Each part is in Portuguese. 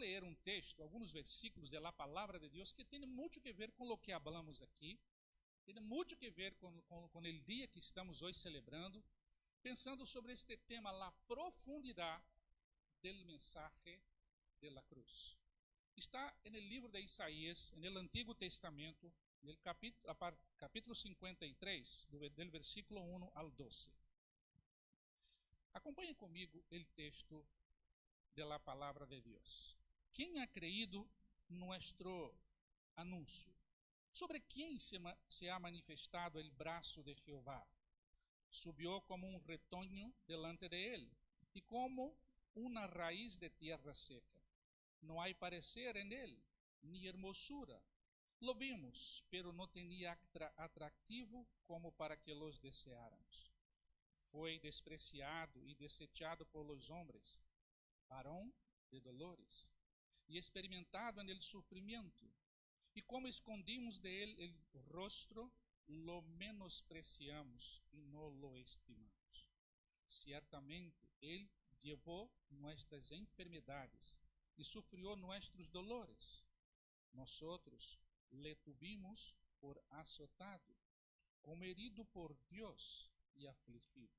ler um texto, alguns versículos da palavra de Deus que tem muito que ver com o que falamos aqui, tem muito que ver com o dia que estamos hoje celebrando, pensando sobre este tema, a profundidade do mensaje de la cruz. Está no livro de Isaías, no Antigo Testamento, no capítulo 53, do versículo 1 ao 12. Acompanhe comigo o texto da palavra de Deus. Quem ha creído nuestro anúncio? Sobre quem se ha manifestado el braço de Jehová? Subió como um retoño delante de él, e como uma raiz de tierra seca. Não há parecer en él, ni hermosura. Lo vimos, pero no tenía atractivo como para que los deseáramos. Foi despreciado e desechado por los hombres, varón de dolores, e experimentado en el sufrimiento. E como escondimos de él el rostro, lo menospreciamos e no lo estimamos. Ciertamente, él llevó nuestras enfermedades e sufrió nuestros dolores. Nosotros le tuvimos por azotado, como herido por Dios y afligido.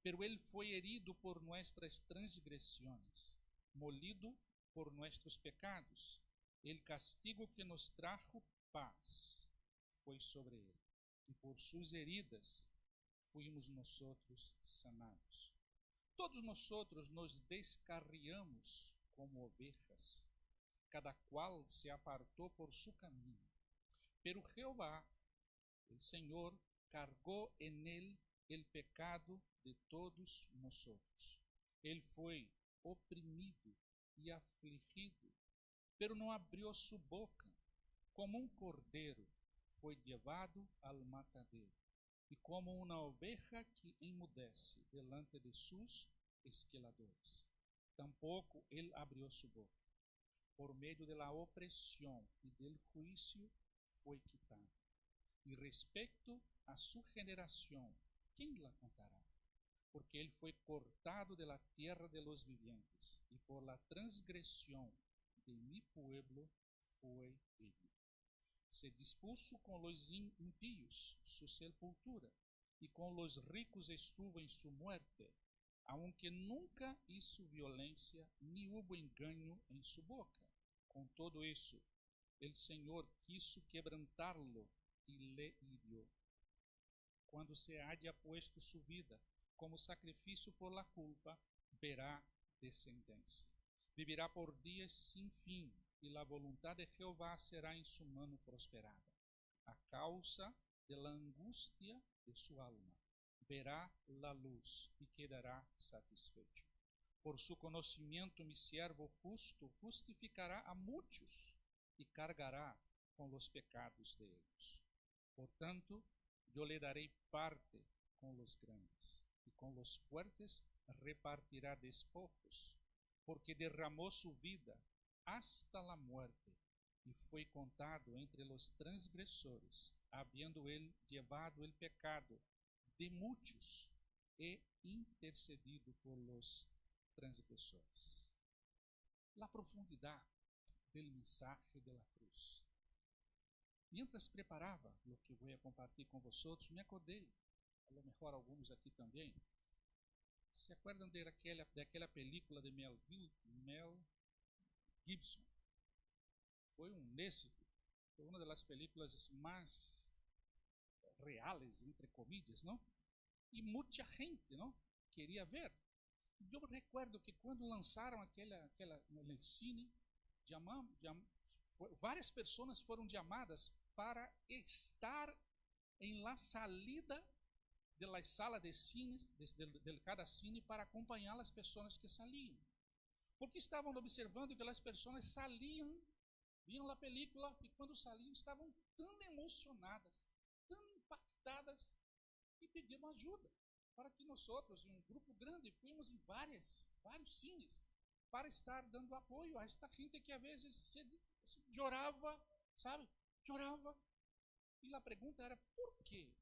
Pero él fue herido por nuestras transgresiones, molido por nuestros pecados. El castigo que nos trajo paz foi sobre él, e por sus heridas fuimos nosotros sanados. Todos nosotros nos descarriamos como ovejas, cada cual se apartó por su camino. Pero Jehová, el Señor, cargó en él el pecado de todos nosotros. Él fue oprimido y afligido, pero no abrió su boca. Como un cordero foi llevado al matadero, e como uma oveja que enmudece delante de sus esquiladores. Tampouco ele abrió su boca. Por medio de la opresión y del juicio foi quitado. Y respecto a su generación, ¿quién la contará? Porque él fue cortado de la tierra de los vivientes, y por la transgresión de mi pueblo fue herido. Se dispuso con los impíos su sepultura, y con los ricos estuvo en su muerte, aunque nunca hizo violencia, ni hubo engaño en su boca. Con todo eso, el Señor quiso quebrantarlo y le hirió. Cuando se haya puesto su vida como sacrificio por la culpa, verá descendencia. Vivirá por días sin fin, y la voluntad de Jehová será en su mano prosperada. A causa de la angustia de su alma, verá la luz y quedará satisfecho. Por su conocimiento mi siervo justo justificará a muchos y cargará con los pecados de ellos. Por tanto, yo le daré parte con los grandes, y con los fuertes repartirá despojos, porque derramó su vida hasta la muerte, y fue contado entre los transgresores, habiendo él llevado el pecado de muchos e intercedido por los transgressores. La profundidad del mensaje de la cruz. Mientras preparava o que vou compartilhar com vocês, me acordei, a lo mejor alguns aqui também, se acuerdan daquela película de Mel Gibson? Foi foi uma das películas mais reales, entre comillas, não? E muita gente, não, queria ver. Eu recuerdo que quando lançaram aquela no cine, várias pessoas foram chamadas para estar em la salida de la sala de cine, de cada cine, para acompanhar as pessoas que saliam. Porque estavam observando que as pessoas saliam, viam a película, e quando saliam estavam tão emocionadas, tão impactadas, e pediram ajuda para que nós outros, um grupo grande, fomos em vários cines para estar dando apoio a esta gente que às vezes chorava, sabe? Chorava. E a pergunta era: por que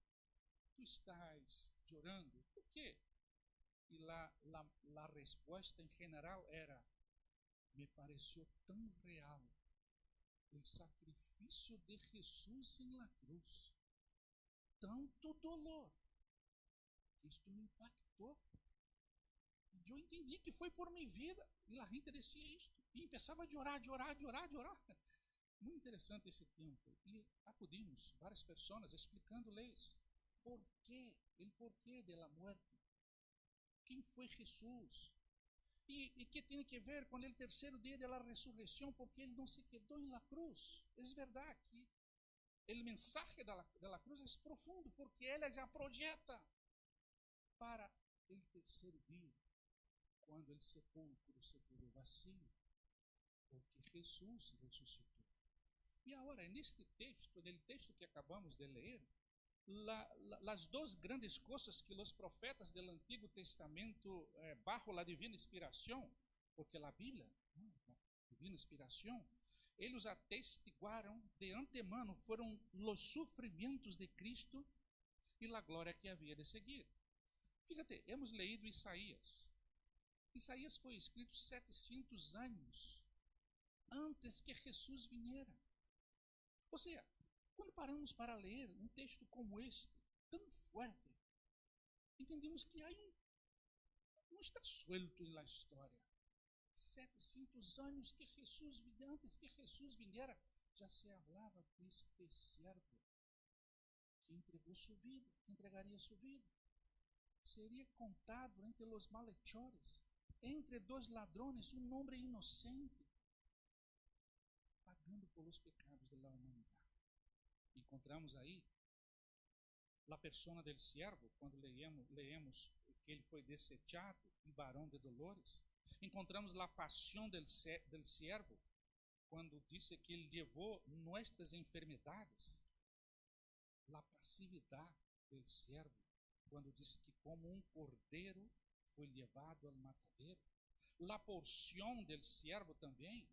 tu estás chorando? ¿Por qué? Y la respuesta en general era: me pareció tão real el sacrificio de Jesús en la cruz, tanto dolor, que esto me impactó. Eu entendi que foi por minha vida. E a gente decía isto. E começava a orar, de orar, de orar, de orar. Muito interessante esse tempo. E acudimos várias pessoas explicando-lhes por quê, o porquê da morte. Quem foi Jesus? E que tem que ver com o terceiro dia da ressurreição, porque ele não se quedou na cruz. É verdade que o mensagem da cruz é profundo, porque ela já projeta para o terceiro dia, quando o sepulcro se quedou vazio, porque Jesus ressuscitou. E agora, neste texto, no texto que acabamos de ler, as duas grandes coisas que os profetas do Antigo Testamento, bajo la divina inspiração, porque a Bíblia, divina inspiração, eles atestiguaram de antemano, foram os sofrimentos de Cristo e a glória que havia de seguir. Fíjate, hemos leído Isaías. Isaías foi escrito 700 anos antes que Jesus viniera. Ou seja, quando paramos para ler um texto como este, tão forte, entendemos que não está suelto na história. 700 anos que Jesus, antes que Jesus viniera, já se falava deste servo que entregou sua vida, que entregaria sua vida. Seria contado entre os malhechores, entre dois ladrones, um homem inocente, pagando pelos pecados da humanidade. Encontramos aí a persona del siervo, quando leemos que ele foi desechado e varão de dolores. Encontramos a paixão del siervo, quando disse que ele levou nossas enfermidades. A passividade del siervo, quando disse que como um cordeiro foi levado ao matadeiro. A porção del siervo também,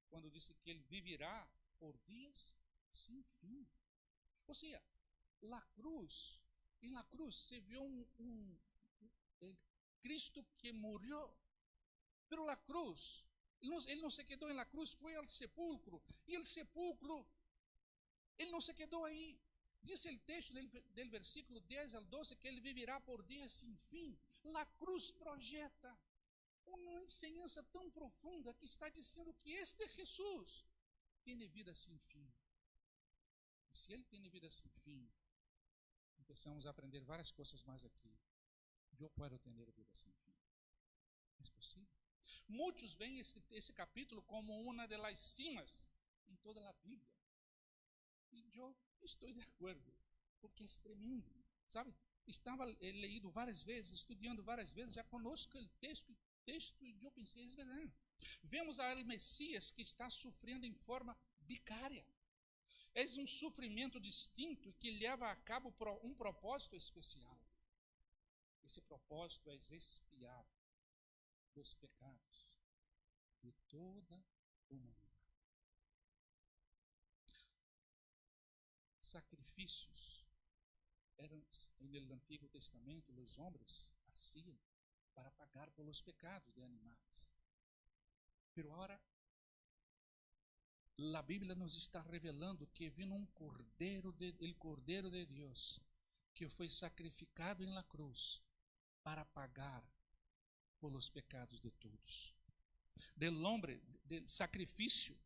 quando disse que ele viverá por dias sem fim. Ou seja, na cruz se viu Cristo que morreu, pero la cruz, ele não se quedou na cruz, foi ao sepulcro, e o sepulcro, ele não se quedou aí. Diz o texto del versículo 10 ao 12 que ele viverá por dias sem fim. La cruz projeta uma ensinança tão profunda que está dizendo que este Jesus tem vida sem fim. E se ele tem vida sem fim, começamos a aprender várias coisas mais aqui. Eu posso ter vida sem fim. É possível? Muitos veem esse capítulo como uma das cimas em toda a Bíblia. E eu estou de acordo, porque é tremendo, sabe? Estava leído várias vezes, estudando várias vezes, já conosco o texto, e eu pensei, é verdade. Vemos a Messias que está sofrendo em forma vicária. É um sofrimento distinto que leva a cabo um propósito especial. Esse propósito é expiar os pecados de toda a humanidade. Sacrifícios eram, no Antigo Testamento, os homens faziam para pagar pelos pecados de animais. Pero agora, a Bíblia nos está revelando que vino o Cordeiro de Deus, que foi sacrificado em la cruz para pagar pelos pecados de todos. Del hombre, del sacrifício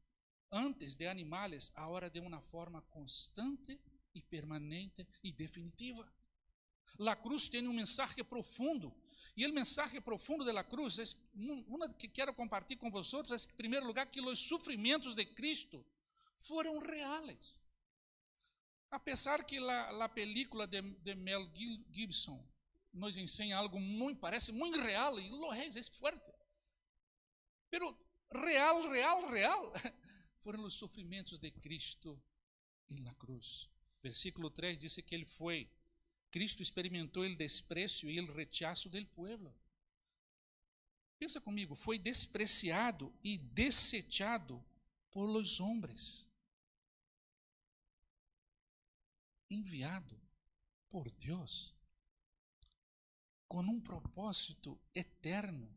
antes de animales, ahora de uma forma constante e permanente e definitiva. La cruz tem um mensagem profundo, e o mensagem profundo da cruz, uma que quero compartilhar com vocês, é, em primeiro lugar, que os sofrimentos de Cristo foram reais. A pesar que a película de Mel Gibson nos ensina algo parece muito real, e lo é forte. Pero real, foram os sofrimentos de Cristo na cruz. Versículo 3 diz que Cristo experimentou o desprezo e o rechazo do povo. Pensa comigo, foi despreciado e desechado por los homens, enviado por Deus, com um propósito eterno,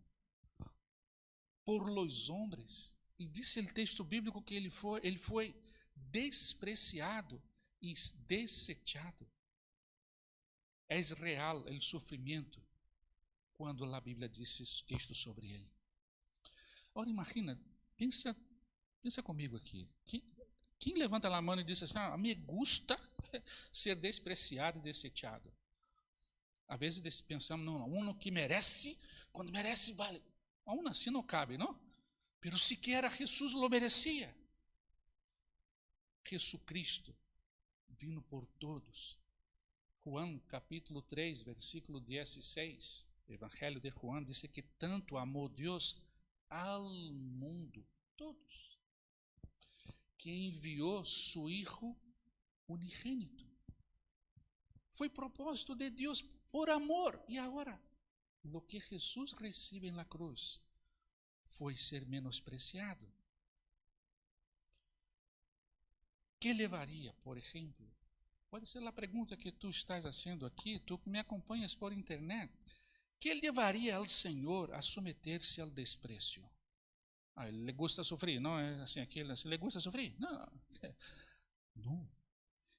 por los homens, E disse o texto bíblico que ele foi despreciado e desechado. É real o sofrimento quando a Bíblia diz isto sobre ele. Ora, imagina, pensa comigo aqui. Quem levanta a mão e diz assim, me gusta ser despreciado e desechado? Às vezes pensamos, não, uno que merece, quando merece, vale. A uno assim não cabe, não? Pero siquiera Jesus lo merecia. Jesucristo, vindo por todos. Juan capítulo 3, versículo 16, Evangelho de Juan, diz que tanto amou Deus ao mundo, todos, que enviou su Hijo unigênito. Foi propósito de Deus por amor. E agora, o que Jesus recebe na cruz foi ser menospreciado. Que levaria, por exemplo, pode ser a pergunta que tu estás fazendo aqui, tu que me acompanhas por internet, que levaria ao Senhor a submeter-se ao desprezo? Ele gusta sofrer, não é assim aquilo, assim, ele gusta sofrer? Não.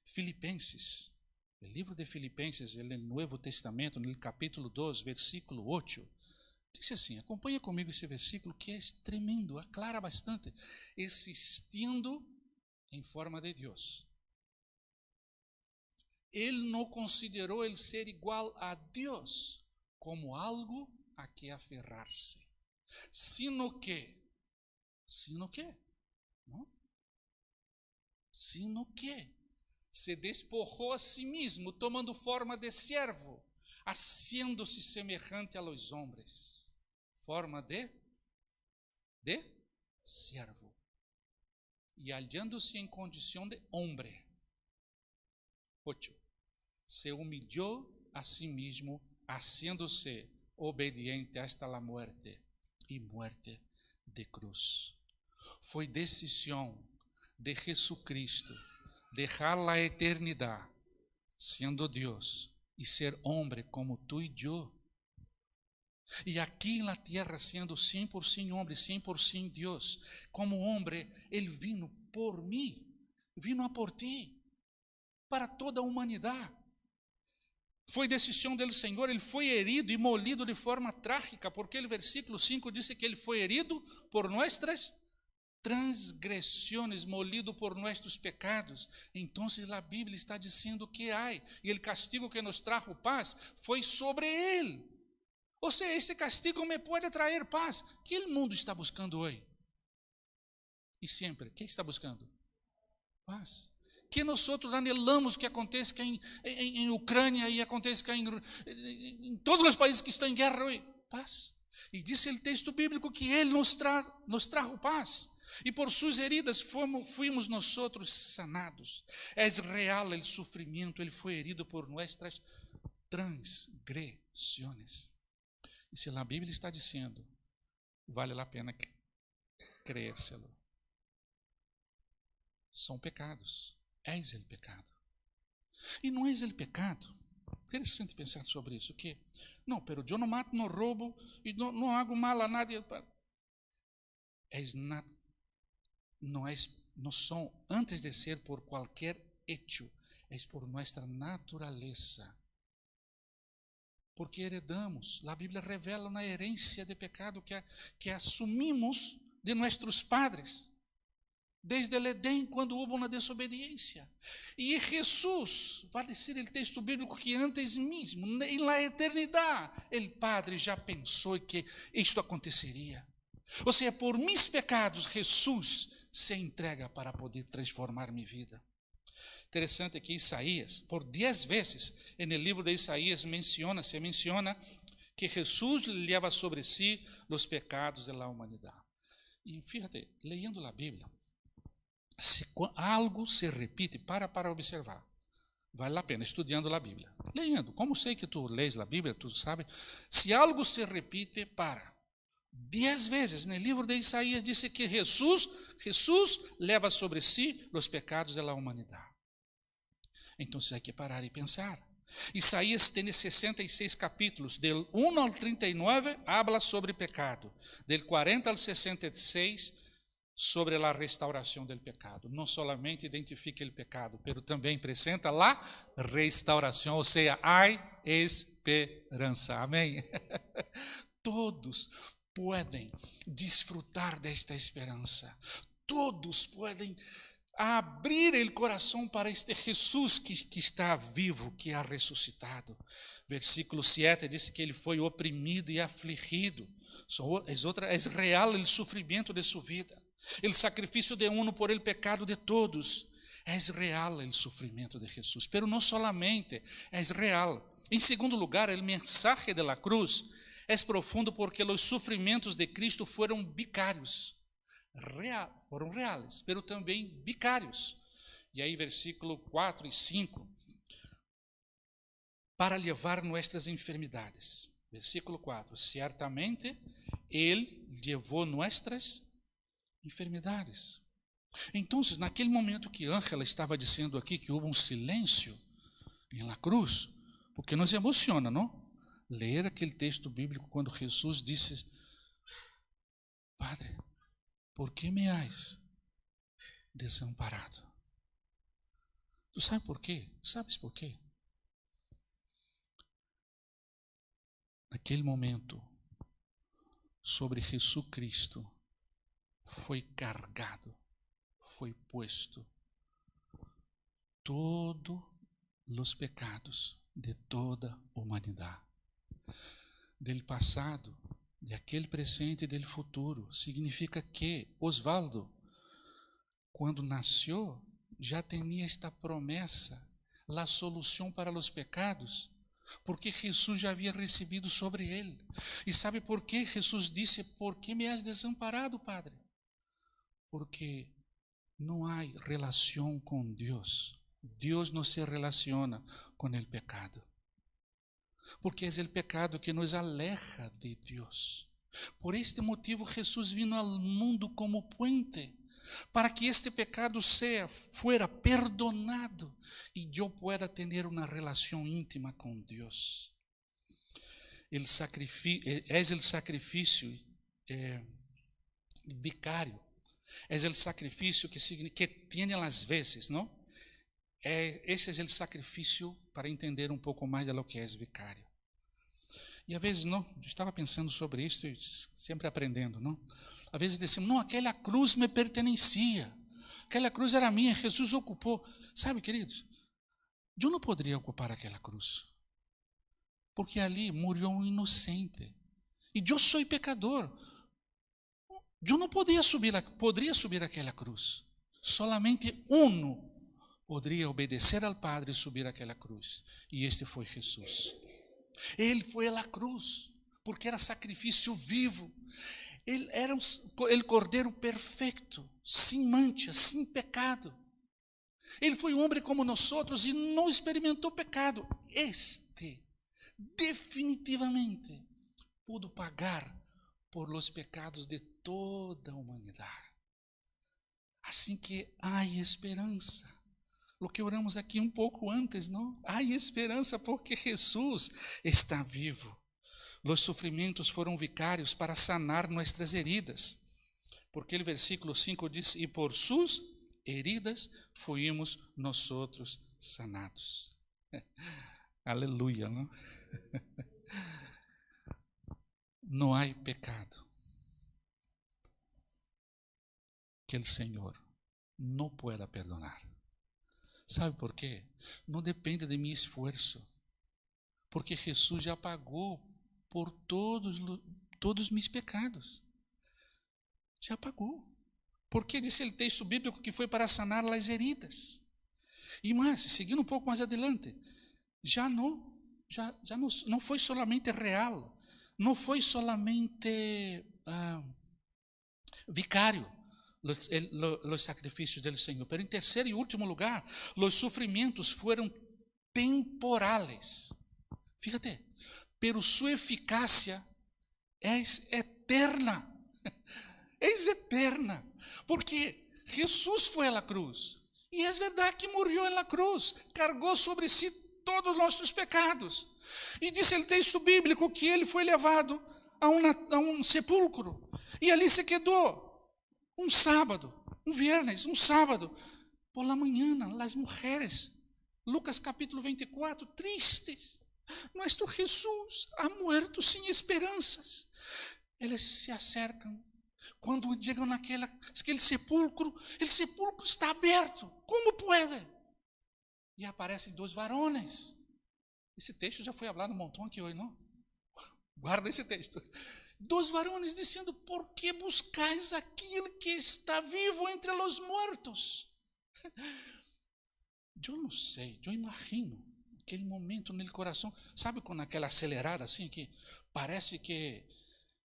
Filipenses, o livro de Filipenses, no Novo Testamento, no capítulo 2, versículo 8, diz assim, acompanha comigo esse versículo que é tremendo, aclara bastante, existindo em forma de Deus. Ele não considerou ele ser igual a Deus como algo a que aferrar-se, sino que, não? Sino que se despojou a si mesmo, tomando forma de servo, haciendo-se semejante a los hombres, forma de servo, e hallando-se em condição de homem. 8. Se humilhou a si mesmo, haciendo-se obediente hasta la muerte, e muerte de cruz. Foi decisão de Jesucristo deixar a eternidade, sendo Deus, e ser homem como tu e eu. E aqui na terra, sendo 100% homem, 100% Deus, como homem, Ele vino por mim, vino por ti, para toda a humanidade. Foi decisão do Senhor, Ele foi herido e molido de forma trágica, porque o versículo 5 diz que Ele foi herido por nossas transgressões, molido por nossos pecados. Então a Bíblia está dizendo que e o castigo que nos trajo paz foi sobre Ele. Ou seja, este castigo me pode trazer paz. Que o mundo está buscando hoje? E sempre, quem está buscando? Paz. Que nós anelamos que aconteça em Ucrânia e aconteça em todos os países que estão em guerra hoje? Paz. E disse o texto bíblico que Ele nos trajo paz. E por suas heridas fuimos nós sanados. É real o sofrimento, Ele foi herido por nossas transgressões. E se a Bíblia está dizendo, vale a pena creer-se-lo. São pecados. És o pecado. E não és o pecado. Interessante pensar sobre isso. Que, não, pero eu não mato, não roubo, e não hago mal a nadie. Não são, antes de ser por qualquer hecho, é por nossa natureza. Porque heredamos, a Bíblia revela uma herência de pecado que assumimos de nossos padres, desde o Edém, quando houve uma desobediência. E Jesus, vai dizer o texto bíblico que antes mesmo, na eternidade, o Padre já pensou que isto aconteceria. Ou seja, por meus pecados, Jesus se entrega para poder transformar minha vida. Interessante que Isaías, por 10 vezes, no livro de Isaías, se menciona que Jesus leva sobre si os pecados da humanidade. E fíjate, leyendo a Bíblia, se algo se repite, para observar. Vale a pena, estudando a Bíblia. Lendo, como sei que tu lês a Bíblia, tu sabe, se algo se repite, para. 10 vezes, no livro de Isaías, diz que Jesus leva sobre si os pecados da humanidade. Então, há que parar e pensar. Isaías tem 66 capítulos, del 1 ao 39, habla sobre pecado. Del 40 ao 66, sobre a restauração do pecado. Não solamente identifica o pecado, mas também apresenta a restauração, ou seja, há esperança. Amém? Todos podem desfrutar desta esperança. Todos podem abrir o coração para este Jesus que está vivo, que ha ressuscitado. Versículo 7 diz que ele foi oprimido e afligido. É real o sofrimento de sua vida. O sacrifício de uno por el pecado de todos. É real o sofrimento de Jesus. Pero não solamente é real. Em segundo lugar, o mensaje de la cruz é profundo porque os sofrimentos de Cristo foram vicários. Foram reais, pero também vicários. E aí, versículo 4 e 5. Para levar nossas enfermidades. Versículo 4. Certamente, Ele levou nossas enfermidades. Então, naquele momento que Ângela estava dizendo aqui que houve um silêncio em la cruz, porque nos emociona, não? Ler aquele texto bíblico quando Jesus disse: Padre, por que me has desamparado? Tu sabe por quê? Sabes por quê? Naquele momento, sobre Jesus Cristo, foi cargado, foi posto todos os pecados de toda a humanidade. Del passado, de aquele presente e del futuro. Significa que Osvaldo, quando nasceu, já tinha esta promessa, a solução para os pecados, porque Jesus já havia recebido sobre ele. E sabe por que Jesus disse: por que me has desamparado, Padre? Porque não há relação com Deus. Deus não se relaciona com o pecado. Porque é o pecado que nos aleja de Deus. Por este motivo, Jesus vino ao mundo como puente, para que este pecado fuera perdonado e eu pueda ter uma relação íntima com Deus. É o sacrifício vicário. É o sacrifício que tem às vezes, não? Esse é o sacrifício para entender um pouco mais de lo que é vicário. E às vezes, não, eu estava pensando sobre isso e sempre aprendendo, não? Às vezes decimos: não, aquela cruz me pertencia, aquela cruz era minha, Jesus ocupou. Sabe, queridos, eu não poderia ocupar aquela cruz, porque ali morreu um inocente, e eu sou pecador. Eu não poderia subir aquela cruz. Solamente um poderia obedecer ao Padre e subir aquela cruz, e este foi Jesus. Ele foi à cruz, porque era sacrifício vivo. Ele era o cordeiro perfeito, sem mancha, sem pecado. Ele foi um homem como nós outros e não experimentou pecado. Este, definitivamente, pudo pagar por los pecados de toda a humanidade. Assim que há esperança. O que oramos aqui um pouco antes, não? Há esperança porque Jesus está vivo. Os sofrimentos foram vicários para sanar nossas heridas. Porque o versículo 5 diz: e por suas heridas fuimos nós outros sanados. Aleluia, não? Não há pecado que o Senhor não pueda perdonar. Sabe por quê? Não depende de meu esforço, porque Jesus já pagou por todos os meus pecados. Já pagou. Porque disse o texto bíblico que foi para sanar as heridas. E mais, seguindo um pouco mais adiante, já não foi solamente real, não foi solamente vicário os sacrifícios do Senhor. Pero em terceiro e último lugar, os sofrimentos foram temporales. Fíjate, pero sua eficácia é eterna. É eterna. Porque Jesus foi à cruz. E é verdade que morreu na cruz. Cargou sobre si todos os nossos pecados. E disse o texto bíblico que ele foi levado a um sepulcro. E ali se quedou. un sábado, un viernes, un sábado, por la mañana, las mujeres, Lucas capítulo 24, tristes. Nuestro Jesús ha muerto sin esperanzas. Eles se acercam. Quando chegam naquele sepulcro, o sepulcro está aberto. Como pode? E aparecem dois varões. Esse texto já foi falado um montão aqui hoje, não? Guarda esse texto. Dois varões dizendo: por que buscais aquele que está vivo entre os mortos? Eu não sei, eu imagino aquele momento no coração, sabe, com aquela acelerada assim, que parece que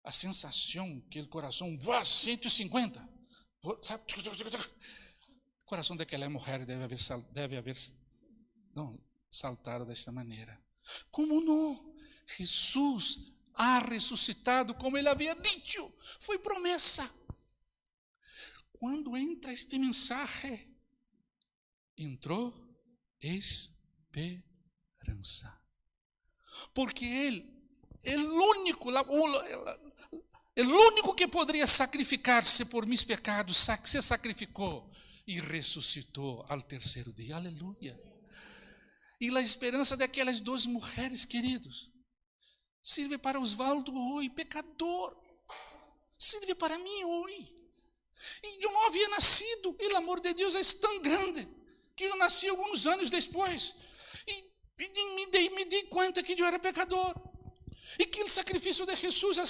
a sensação que o coração, 150, sabe? O coração daquela mulher deve haver saltado desta maneira. Como não? Jesus ha ressuscitado como ele havia dito, foi promessa. Quando entra este mensagem, entrou esperança. Porque ele, o único que poderia sacrificar-se por meus pecados, se sacrificou e ressuscitou ao terceiro dia. Aleluia. E a esperança daquelas duas mulheres, queridos, serve para Osvaldo hoje, pecador. Serve para mim hoje. E eu não havia nascido. E o amor de Deus é tão grande que eu nasci alguns anos depois. E me dei conta que eu era pecador. E que o sacrifício de Jesus há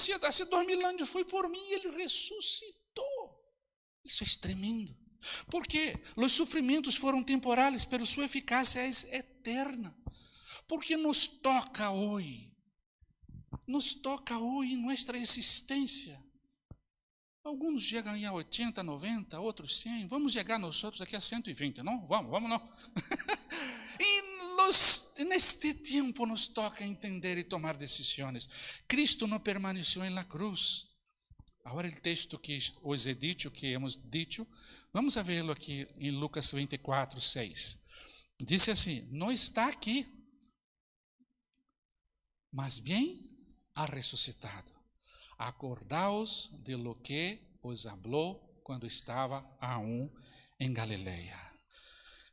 2000 anos foi por mim. Ele ressuscitou. Isso é tremendo. Porque os sofrimentos foram temporais, mas sua eficácia é eterna. Porque nos toca hoje em nossa existência. Alguns chegam a 80, 90, outros 100. Vamos chegar nós outros aqui a 120, não? Vamos não. E neste tempo nos toca entender e tomar decisões. Cristo não permaneceu na cruz. Agora o texto que os he dicho, que hemos dicho, vamos a verlo aqui em Lucas 24, 6. Diz assim: não está aqui, mas bem ha ressuscitado. Acordaos de lo que os habló quando estava aún em Galileia.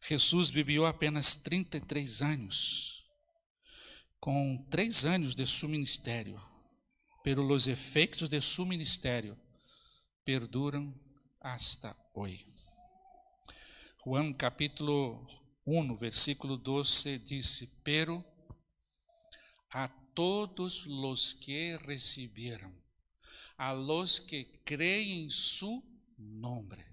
Jesus viveu apenas 33 anos, com 3 anos de seu ministério, pero os efeitos de seu ministério perduram hasta hoje. Juan capítulo 1, versículo 12 diz: pero a todos los que recibieron, a los que creem em su nombre,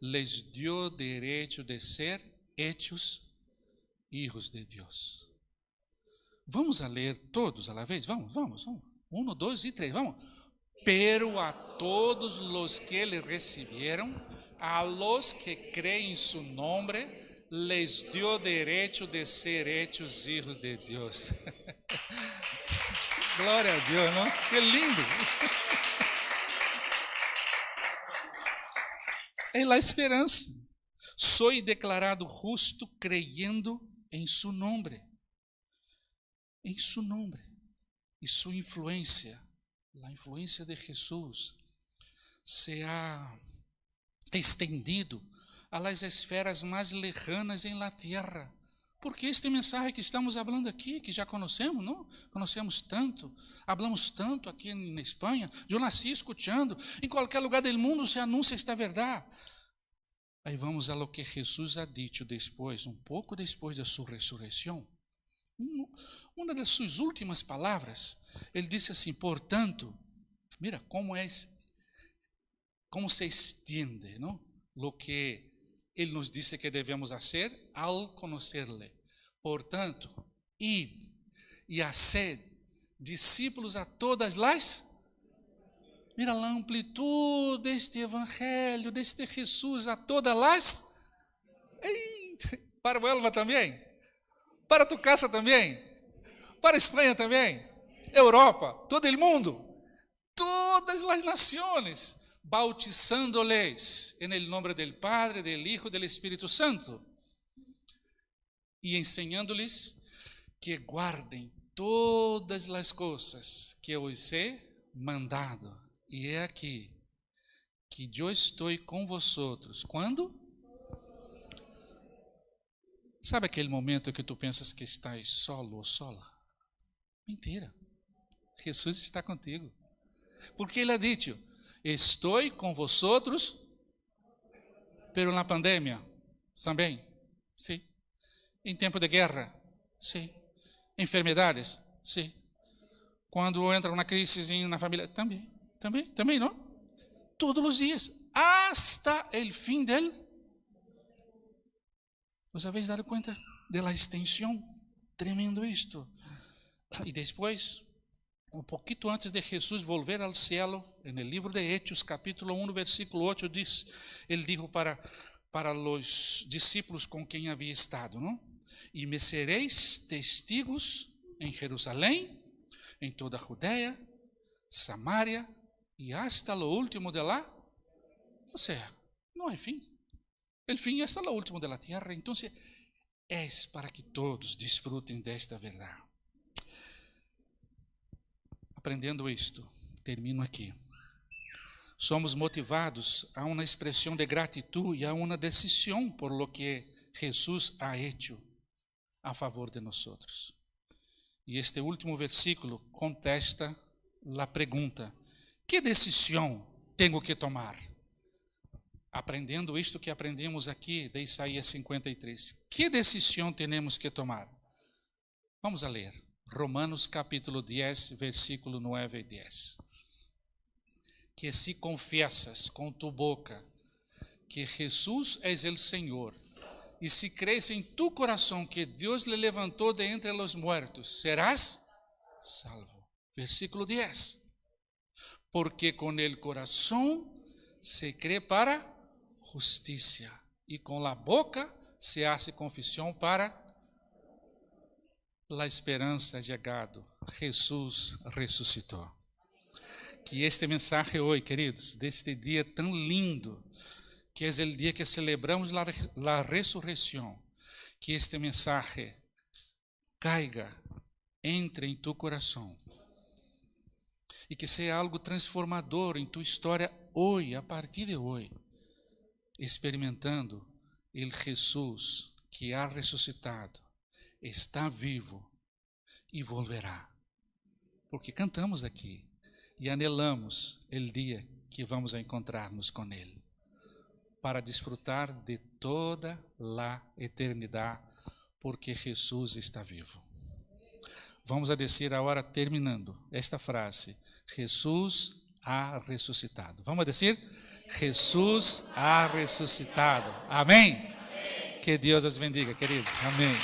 les dio derecho de ser hechos hijos de Deus. Vamos a ler todos a la vez? Vamos. 1, 2 e 3, vamos. Pero a todos los que le recibieron, a los que creen en su nombre, les dio derecho de ser hechos hijos de Dios. Glória a Deus, não? Que lindo. É a esperança. Soy declarado justo creyendo em su nombre. Em su nombre. E sua influência, a influência de Jesus, se ha estendido a las esferas mais lejanas em la tierra. Porque este mensagem que estamos falando aqui, que já conhecemos, não? Conhecemos tanto, falamos tanto aqui na Espanha. Eu nasci escutando, em qualquer lugar do mundo se anuncia esta verdade. Aí vamos a lo que Jesus ha dicho depois, pouco depois da sua ressurreição. Uma das suas últimas palavras, ele disse assim: portanto, mira como se extiende, não? Lo que ele nos disse que devemos fazer ao conhecer-le. Portanto, id e haced discípulos a todas as... Mira a amplitude deste evangelho, deste Jesus a todas as... Para o Elva também? Para tu casa também? Para a Espanha também? Europa? Todo o mundo? Todas as nações, bautizando-les en el nombre del Padre, del Hijo, del Espíritu Santo, e enseñando-lhes que guardem todas as coisas que os he mandado. E é aqui que eu estou com vosotros. Quando? Sabe aquele momento que tu pensas que estás solo ou sola? Mentira. Jesus está contigo. Porque ele ha dicho, estou com vosotros, pero na pandemia, também, sim. Em tempo de guerra, sim. Enfermidades, sim. Quando entra uma crise na família, também, não? Todos os dias, hasta el fin del. ¿Os habéis dado cuenta de la extensión? Tremendo isto. E depois, um pouquinho antes de Jesus volver ao cielo, no livro de Hechos, capítulo 1, versículo 8, diz, ele dijo para os discípulos com quem havia estado, não? E me sereis testigos em Jerusalém, em toda a Judeia, Samaria e hasta lo último de lá. Ou seja, não há fim. El fin é hasta lo último de la tierra. Então, é para que todos desfrutem desta verdade. Aprendendo isto, termino aqui. Somos motivados a uma expressão de gratidão e a uma decisão por lo que Jesus ha hecho a favor de nós. E este último versículo contesta a pergunta: que decisão tenho que tomar? Aprendendo isto que aprendemos aqui de Isaías 53. Que decisão temos que tomar? Vamos a ler. Romanos capítulo 10, versículo 9 e 10. Que se confessas com tu boca que Jesus é o Senhor, e se crees em tu coração que Deus le levantou de entre los muertos, serás salvo. Versículo 10. Porque com el coração se crê para justiça, e com la boca se hace confissão para la esperança llegado. Jesus ressuscitou. Que este mensagem hoje, queridos, deste dia tão lindo, que é o dia que celebramos a ressurreição, que este mensagem caiga, entre em tu coração, e que seja algo transformador em tua história hoje, a partir de hoje, experimentando o Jesus que ha ressuscitado, está vivo e volverá. Porque cantamos aqui e anelamos o dia que vamos a encontrar-nos com Ele, para desfrutar de toda a eternidade, porque Jesus está vivo. Vamos a dizer agora, terminando esta frase: Jesus ha ressuscitado. Vamos a dizer: Jesus ha ressuscitado. Amém? Que Deus os bendiga, querido. Amém.